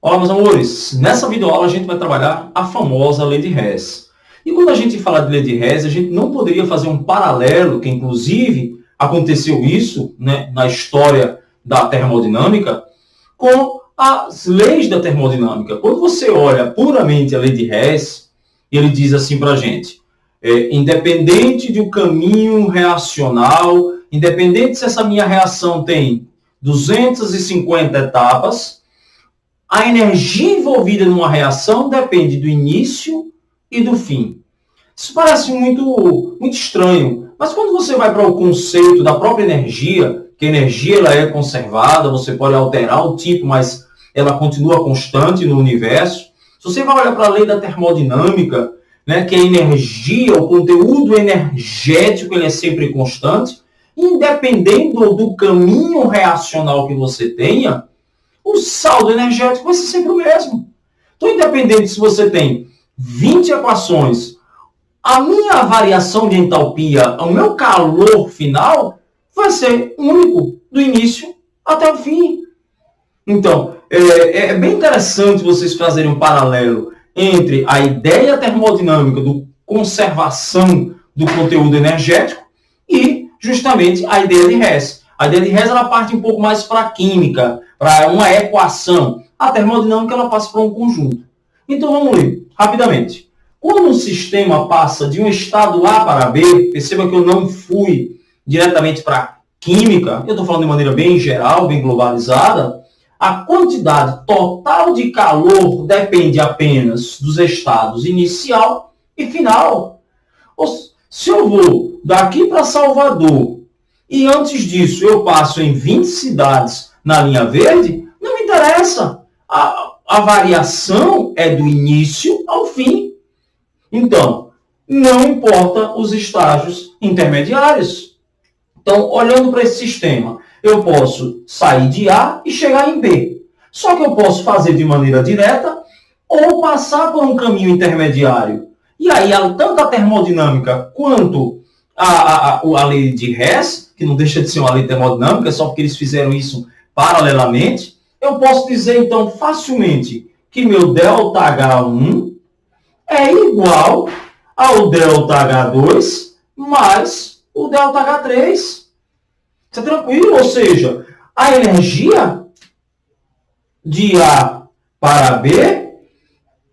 Olá, meus amores. Nessa videoaula a gente vai trabalhar a famosa lei de Hess. E quando a gente fala de lei de Hess, a gente não poderia fazer um paralelo, que inclusive aconteceu isso, né, na história da termodinâmica, com as leis da termodinâmica. Quando você olha puramente a lei de Hess, ele diz assim para a gente, independente do caminho reacional, independente se essa minha reação tem 250 etapas, a energia envolvida numa reação depende do início e do fim. Isso parece muito estranho, mas quando você vai para o conceito da própria energia, que a energia ela é conservada, você pode alterar o tipo, mas ela continua constante no universo. Se você vai olhar para a lei da termodinâmica, né, que a energia, o conteúdo energético, ele é sempre constante, independente do caminho reacional que você tenha, o saldo energético vai ser sempre o mesmo. Então, independente se você tem 20 equações, a minha variação de entalpia, o meu calor final, vai ser único, do início até o fim. Então, é bem interessante vocês fazerem um paralelo entre a ideia termodinâmica do conservação do conteúdo energético e, justamente, a ideia de Hess. A ideia de Hess ela parte um pouco mais para a química, para uma equação. A termodinâmica ela passa para um conjunto. Então vamos ler rapidamente. Quando um sistema passa de um estado A para B, perceba que eu não fui diretamente para a química, eu estou falando de maneira bem geral, bem globalizada, a quantidade total de calor depende apenas dos estados inicial e final. Se eu vou daqui para Salvador e antes disso eu passo em 20 cidades na linha verde, não me interessa. A variação é do início ao fim. Então, não importa os estágios intermediários. Então, olhando para esse sistema, eu posso sair de A e chegar em B. Só que eu posso fazer de maneira direta ou passar por um caminho intermediário. E aí, tanto a termodinâmica quanto a lei de Hess, que não deixa de ser uma lei termodinâmica, só porque eles fizeram isso paralelamente, eu posso dizer, então, facilmente que meu ΔH1 é igual ao ΔH2 mais o ΔH3. Isso é tranquilo? Ou seja, a energia de A para B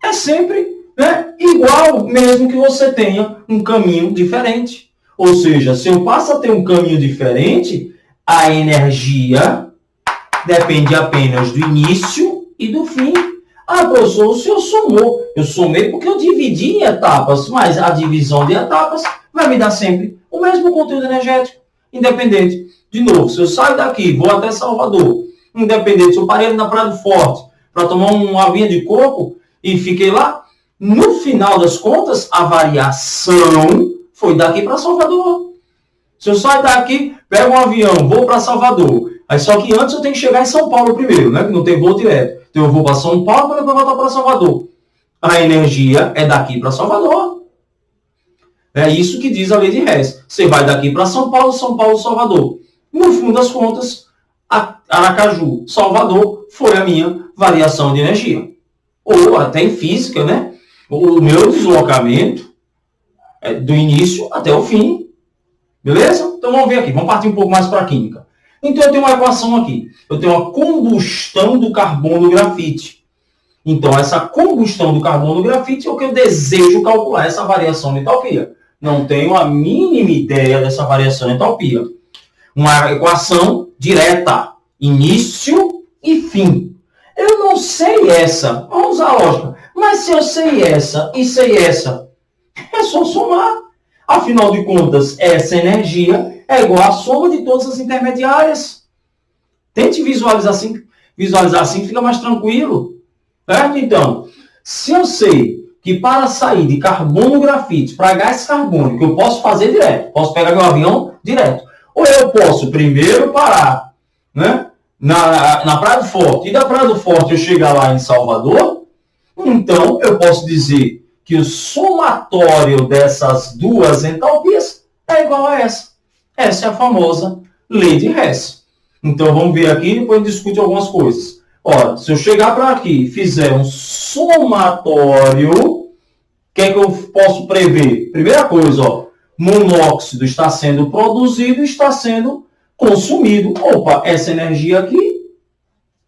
é sempre, né, igual, mesmo que você tenha um caminho diferente. Ou seja, se eu passo a ter um caminho diferente, a energia depende apenas do início e do fim. Ah, professor, o senhor somou. Eu somei porque eu dividi em etapas, mas a divisão de etapas vai me dar sempre o mesmo conteúdo energético, independente. De novo, se eu saio daqui, vou até Salvador, independente, se eu parei na Praia do Forte para tomar uma aguinha de coco e fiquei lá, no final das contas, a variação foi daqui para Salvador. Se eu saio daqui, pego um avião, vou para Salvador, aí só que antes eu tenho que chegar em São Paulo primeiro, né? Que não tem voo direto. Então eu vou para São Paulo para depois voltar para Salvador. A energia é daqui para Salvador. É isso que diz a lei de Hess. Você vai daqui para São Paulo, Salvador. No fundo das contas, Aracaju, Salvador, foi a minha variação de energia. Ou até em física, né? O meu deslocamento é do início até o fim. Beleza? Então vamos ver aqui. Vamos partir um pouco mais para a química. Então eu tenho uma equação aqui. Eu tenho a combustão do carbono no grafite. Então essa combustão do carbono no grafite é o que eu desejo calcular, essa variação de entalpia. Não tenho a mínima ideia dessa variação de entalpia. Uma equação direta, início e fim. Eu não sei essa, vamos usar a lógica, mas se eu sei essa e sei essa, é só somar. Afinal de contas, essa energia é igual à soma de todas as intermediárias. Tente visualizar assim fica mais tranquilo. Certo? Então, se eu sei que para sair de carbono grafite para gás carbônico, eu posso fazer direto, posso pegar meu avião direto. Ou eu posso primeiro parar, né, na Praia do Forte, e da Praia do Forte eu chegar lá em Salvador, então eu posso dizer que o somatório dessas duas entalpias é igual a essa. Essa é a famosa lei de Hess. Então vamos ver aqui e depois a gente discute algumas coisas. Ó, se eu chegar para aqui e fizer um somatório, o que é que eu posso prever? Primeira coisa, ó, monóxido está sendo produzido e está sendo consumido. Opa, essa energia aqui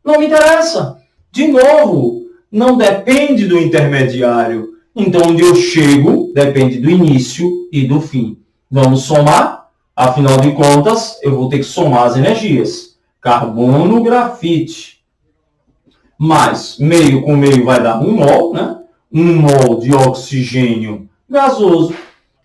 não me interessa. De novo, não depende do intermediário. Então, onde eu chego depende do início e do fim. Vamos somar? Afinal de contas, eu vou ter que somar as energias. Carbono, grafite. Mais meio com meio vai dar 1 mol, né? 1 mol de oxigênio gasoso,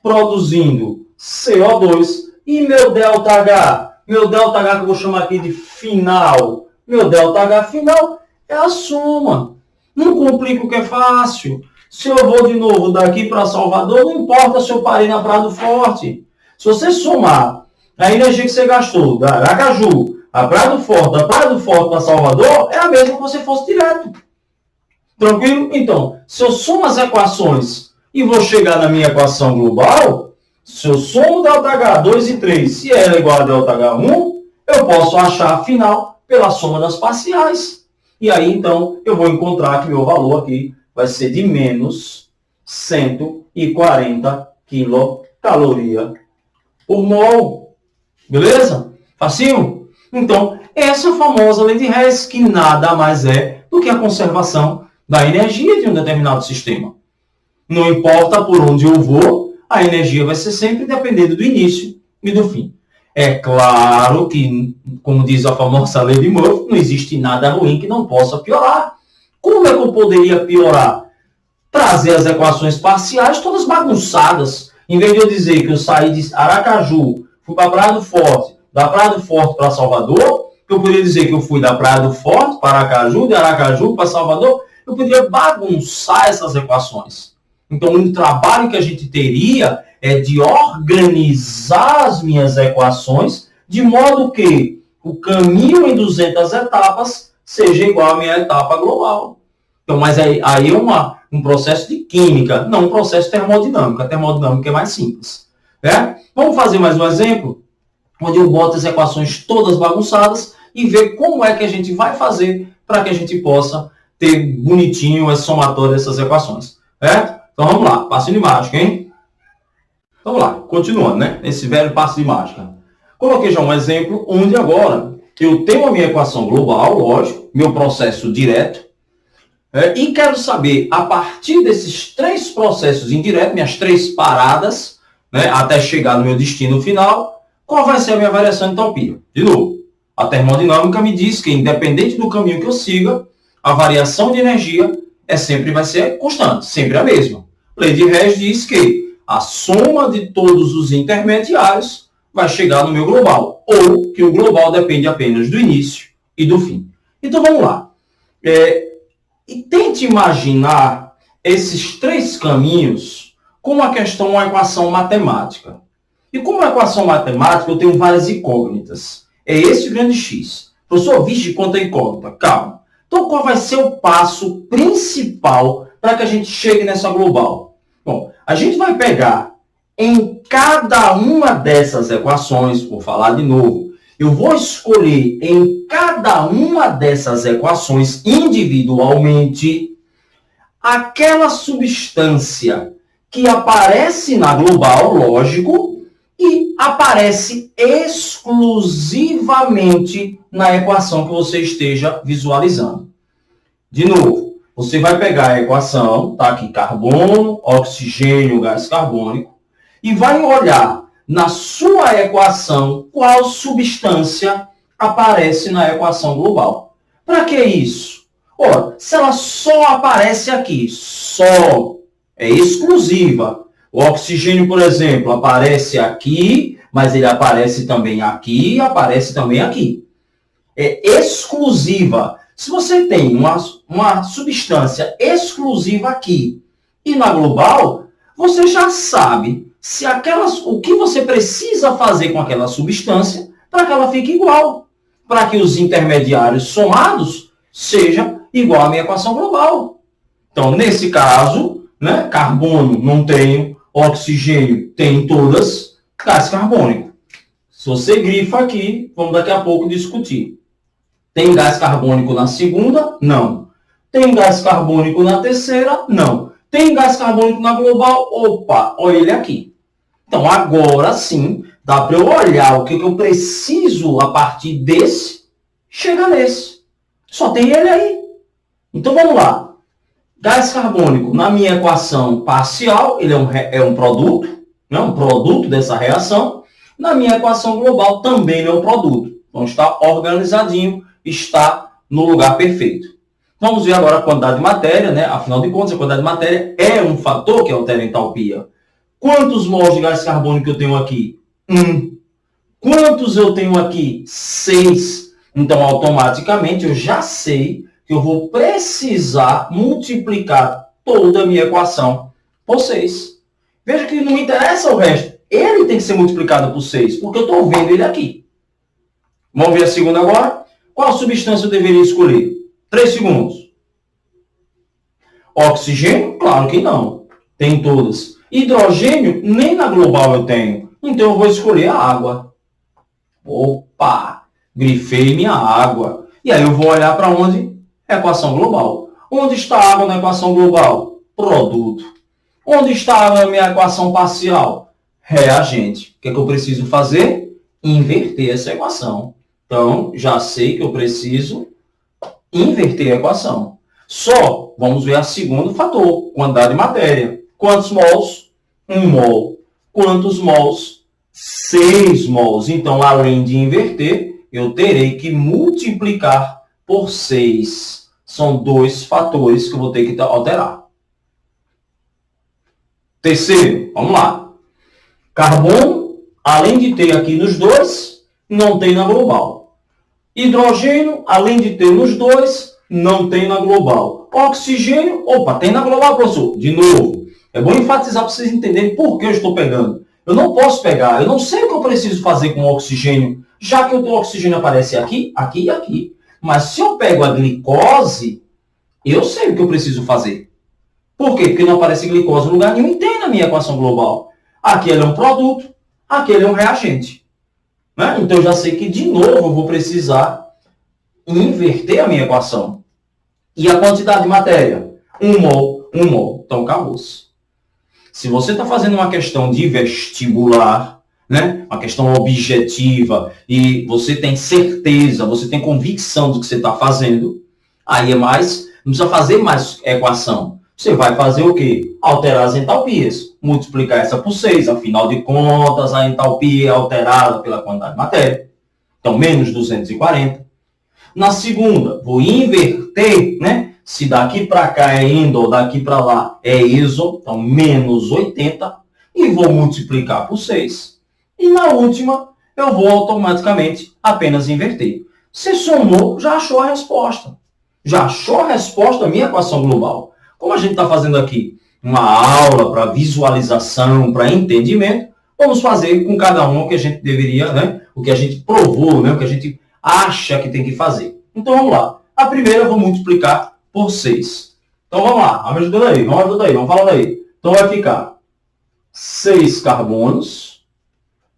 produzindo CO2. E meu ΔH? Meu ΔH que eu vou chamar aqui de final. Meu ΔH final é a soma. Não complica o que é fácil. Se eu vou de novo daqui para Salvador, não importa se eu parei na Praia do Forte. Se você somar a energia que você gastou da Aracaju, a Praia do Forte, da Praia do Forte para Salvador, é a mesma que você fosse direto. Tranquilo? Então, se eu somo as equações e vou chegar na minha equação global, se eu somo ΔH 2 e 3, se ela é igual a ΔH 1, eu posso achar a final pela soma das parciais. E aí, então, eu vou encontrar que meu valor aqui vai ser de menos 140 quilocaloria por mol. Beleza? Facinho? Então, essa famosa lei de Hess, que nada mais é do que a conservação da energia de um determinado sistema. Não importa por onde eu vou, a energia vai ser sempre dependendo do início e do fim. É claro que, como diz a famosa lei de Murphy, não existe nada ruim que não possa piorar. Como é que eu poderia piorar? Trazer as equações parciais todas bagunçadas. Em vez de eu dizer que eu saí de Aracaju, fui para a Praia do Forte, da Praia do Forte para Salvador, eu poderia dizer que eu fui da Praia do Forte para Aracaju, de Aracaju para Salvador, eu poderia bagunçar essas equações. Então, um trabalho que a gente teria é de organizar as minhas equações de modo que o caminho em 200 etapas seja igual à minha etapa global. Então, mas aí é um processo de química, não um processo termodinâmico. A termodinâmica é mais simples. Né? Vamos fazer mais um exemplo, onde eu boto as equações todas bagunçadas e ver como é que a gente vai fazer para que a gente possa ter bonitinho esse somatório dessas equações. Certo? Então vamos lá, passo de mágica, hein? Então vamos lá, continuando, né? Esse velho passo de mágica. Coloquei já um exemplo onde agora eu tenho a minha equação global, lógico, meu processo direto, e quero saber, a partir desses 3 processos indiretos, minhas 3 paradas, né, até chegar no meu destino final, qual vai ser a minha variação de entalpia? De novo, a termodinâmica me diz que, independente do caminho que eu siga, a variação de energia sempre vai ser constante, sempre a mesma. Lei de Hess diz que a soma de todos os intermediários vai chegar no meu global, ou que o global depende apenas do início e do fim. Então vamos lá. E tente imaginar esses 3 caminhos como uma equação matemática. E como uma equação matemática, eu tenho várias incógnitas. É esse o grande X. Professor, vixe, quanta incógnita. Calma. Então, qual vai ser o passo principal para que a gente chegue nessa global? Bom, a gente vai pegar em cada uma dessas equações, vou falar de novo, eu vou escolher em cada uma dessas equações individualmente aquela substância que aparece na global, lógico, e aparece exclusivamente na equação que você esteja visualizando. De novo, você vai pegar a equação, tá aqui, carbono, oxigênio, gás carbônico, e vai olhar na sua equação qual substância aparece na equação global. Para que isso? Ora, se ela só aparece aqui, só, é exclusiva. O oxigênio, por exemplo, aparece aqui, mas ele aparece também aqui e aparece também aqui. É exclusiva. Se você tem uma substância exclusiva aqui e na global, você já sabe o que você precisa fazer com aquela substância para que ela fique igual. Para que os intermediários somados sejam igual à minha equação global. Então, nesse caso, né, carbono não tenho, oxigênio tem todas, gás carbônico. Se você grifa aqui, vamos daqui a pouco discutir. Tem gás carbônico na segunda? Não. Tem gás carbônico na terceira? Não. Tem gás carbônico na global? Opa, olha ele aqui. Então, agora sim, dá para eu olhar o que eu preciso a partir desse, chegar nesse. Só tem ele aí. Então, vamos lá. Gás carbônico, na minha equação parcial, ele é um produto, né? Um produto dessa reação. Na minha equação global, também ele é um produto. Então, está organizadinho, está no lugar perfeito. Vamos ver agora a quantidade de matéria, né? Afinal de contas, a quantidade de matéria é um fator que altera a entalpia. Quantos mols de gás carbônico eu tenho aqui? 1. Quantos eu tenho aqui? 6. Então, automaticamente, eu já sei que eu vou precisar multiplicar toda a minha equação por 6. Veja que não me interessa o resto. Ele tem que ser multiplicado por 6, porque eu estou vendo ele aqui. Vamos ver a segunda agora? Qual substância eu deveria escolher? 3 segundos. Oxigênio? Claro que não. Tem todas. Hidrogênio? Nem na global eu tenho. Então eu vou escolher a água. Opa! Grifei minha água. E aí eu vou olhar para onde? Equação global. Onde está a água na equação global? Produto. Onde está a água na minha equação parcial? Reagente. O que é que eu preciso fazer? Inverter essa equação. Então, já sei que eu preciso inverter a equação. Só, vamos ver o segundo fator, quantidade de matéria. Quantos mols? 1 mol. Quantos mols? 6 mols. Então, além de inverter, eu terei que multiplicar por 6. São 2 fatores que eu vou ter que alterar. Terceiro, vamos lá. Carbono, além de ter aqui nos dois, não tem na global. Hidrogênio, além de ter nos dois, não tem na global. Oxigênio, opa, tem na global, professor. De novo, é bom enfatizar para vocês entenderem por que eu estou pegando. Eu não posso pegar, eu não sei o que eu preciso fazer com o oxigênio, já que o oxigênio aparece aqui, aqui e aqui. Mas se eu pego a glicose, eu sei o que eu preciso fazer. Por quê? Porque não aparece glicose em lugar nenhum e tem na minha equação global. Aquele é um produto, aquele é um reagente. Né? Então, eu já sei que, de novo, eu vou precisar inverter a minha equação. E a quantidade de matéria? 1 mol, 1 mol. Então, acabou-se. Se você está fazendo uma questão de vestibular, né? Uma questão objetiva, e você tem certeza, você tem convicção do que você está fazendo, aí é mais, não precisa fazer mais equação. Você vai fazer o quê? Alterar as entalpias. Multiplicar essa por 6. Afinal de contas, a entalpia é alterada pela quantidade de matéria. Então, menos 240. Na segunda, vou inverter, né? Se daqui para cá é indo ou daqui para lá é iso, então menos 80. E vou multiplicar por 6. E na última, eu vou automaticamente apenas inverter. Se somou, já achou a resposta. Já achou a resposta da minha equação global. Como a gente está fazendo aqui uma aula para visualização, para entendimento, vamos fazer com cada um o que a gente deveria, né? O que a gente provou, né? O que a gente acha que tem que fazer. Então, vamos lá. A primeira eu vou multiplicar por 6. Então, vamos lá. Vamos ajudando aí. Vamos falar daí. Então, vai ficar 6 carbonos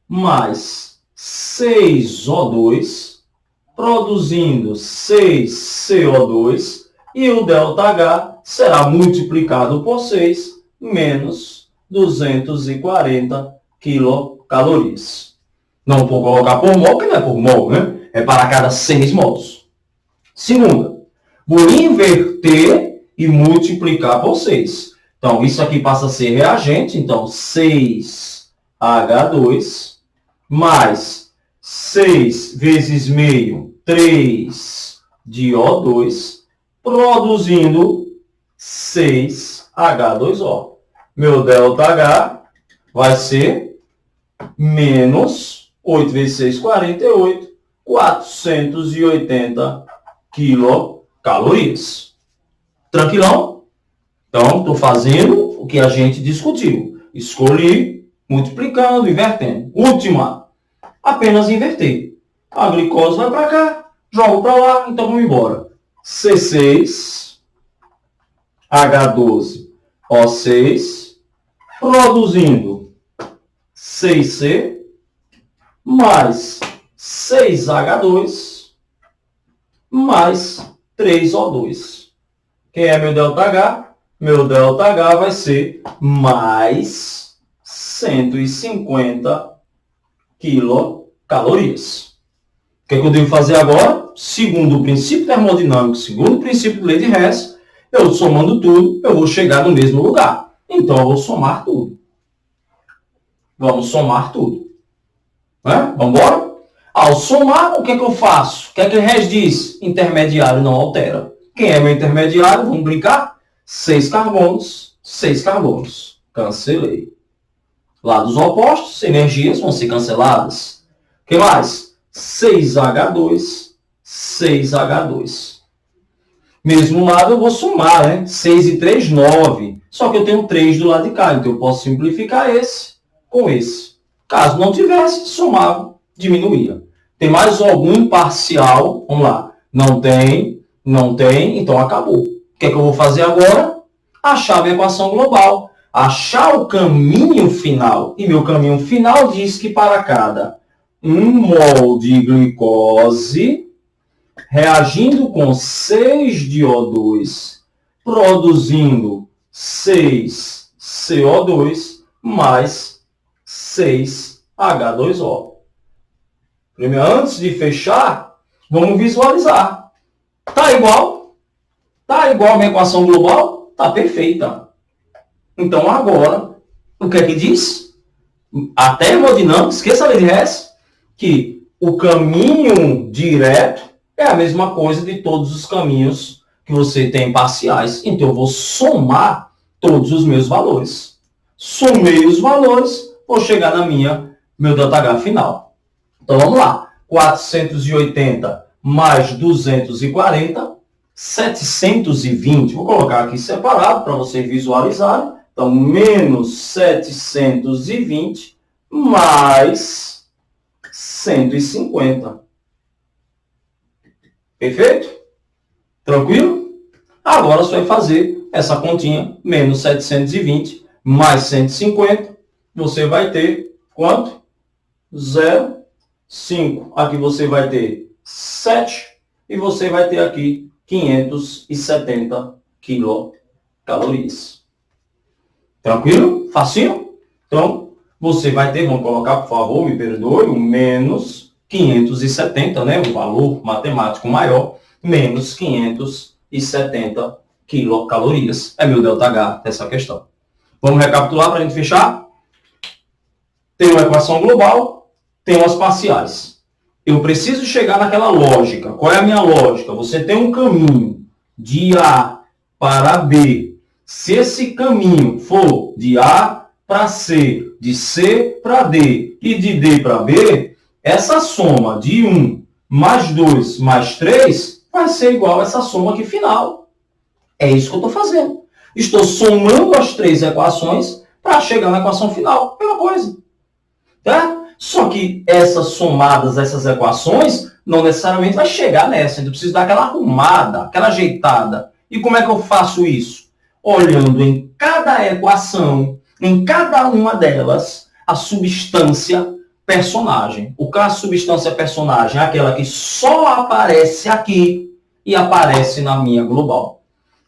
mais 6O2, produzindo 6CO2, e o ΔH será multiplicado por 6 menos 240 quilocalorias. Não vou colocar por mol, que não é por mol, né? É para cada 6 mols. Segunda, vou inverter e multiplicar por 6. Então, isso aqui passa a ser reagente. Então, 6H2 mais 6 vezes meio, 3 de O2, produzindo 6H2O. Meu ΔH vai ser menos 8 vezes 6, 48, 480 quilocalorias. Tranquilão? Então, estou fazendo o que a gente discutiu. Escolhi, multiplicando, invertendo. Última, apenas inverter. A glicose vai para cá, jogo para lá, então vamos embora. C6H12O6, produzindo 6C mais 6H2 mais 3O2. Quem é meu ΔH? Meu ΔH vai ser mais 150 quilocalorias. O que eu devo fazer agora? Segundo o princípio termodinâmico, segundo o princípio de lei de Hess, eu somando tudo, eu vou chegar no mesmo lugar. Então, eu vou somar tudo. Vamos somar tudo. Né? Vamos embora? Ao somar, o que eu faço? O que Hess diz? Intermediário não altera. Quem é meu intermediário? Vamos brincar? 6 carbonos, 6 carbonos. Cancelei. Lados opostos, energias vão ser canceladas. O que mais? 6H2, 6H2. Mesmo lado eu vou somar, né? 6 e 3, 9. Só que eu tenho 3 do lado de cá, então eu posso simplificar esse com esse. Caso não tivesse, somava, diminuía. Tem mais algum parcial? Vamos lá. Não tem, então acabou. O que eu vou fazer agora? Achar a equação global. Achar o caminho final. E meu caminho final diz que para cada 1 mol de glicose, reagindo com 6 de O2, produzindo 6 CO2 mais 6 H2O. Primeiro, antes de fechar, vamos visualizar. Tá igual? Tá igual a minha equação global? Tá perfeita. Então, agora, o que é que diz? A termodinâmica, esqueça a lei de Hess, que o caminho direto é a mesma coisa de todos os caminhos que você tem parciais. Então, eu vou somar todos os meus valores. Somei os valores, vou chegar na meu ΔH final. Então, vamos lá. 480 mais 240, 720. Vou colocar aqui separado para vocês visualizarem. Então, menos 720 mais 150. Perfeito? Tranquilo? Agora você vai fazer essa continha, menos 720 mais 150. Você vai ter quanto? 0,5. Aqui você vai ter 7 e você vai ter aqui 570 quilocalorias. Tranquilo? Facinho? Então, você vai ter, vamos colocar, por favor, me perdoe, o menos 570, né? Um valor matemático maior, menos 570 quilocalorias. É meu ΔH dessa questão. Vamos recapitular para a gente fechar? Tem uma equação global, tem umas parciais. Eu preciso chegar naquela lógica. Qual é a minha lógica? Você tem um caminho de A para B. Se esse caminho for de A para C, de C para D e de D para B, essa soma de 1 mais 2 mais 3 vai ser igual a essa soma aqui final. É isso que eu estou fazendo. Estou somando as 3 equações para chegar na equação final. Mesma coisa. Tá? Só que essas somadas, essas equações, não necessariamente vai chegar nessa. Eu preciso dar aquela arrumada, aquela ajeitada. E como é que eu faço isso? Olhando em cada equação, em cada uma delas, a substância personagem. O que é a substância personagem? É aquela que só aparece aqui e aparece na minha global.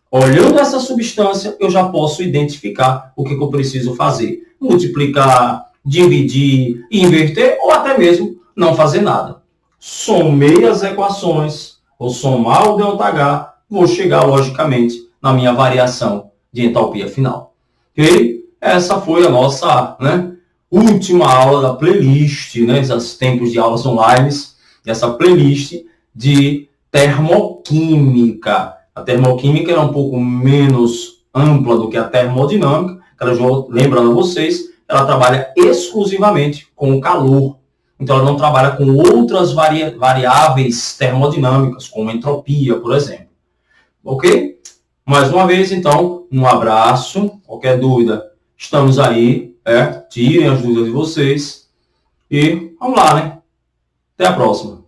Olhando essa substância, eu já posso identificar o que eu preciso fazer. Multiplicar, dividir, inverter ou até mesmo não fazer nada. Somei as equações, vou somar o ΔH, vou chegar logicamente na minha variação de entalpia final. Ok? Essa foi a nossa última aula da playlist, esses tempos de aulas online, essa playlist de termoquímica. A termoquímica era um pouco menos ampla do que a termodinâmica, lembrando a vocês, ela trabalha exclusivamente com o calor. Então, ela não trabalha com outras variáveis termodinâmicas, como entropia, por exemplo. Ok? Mais uma vez, então, um abraço. Qualquer dúvida, estamos aí. Tirem as dúvidas de vocês. E vamos lá, Até a próxima.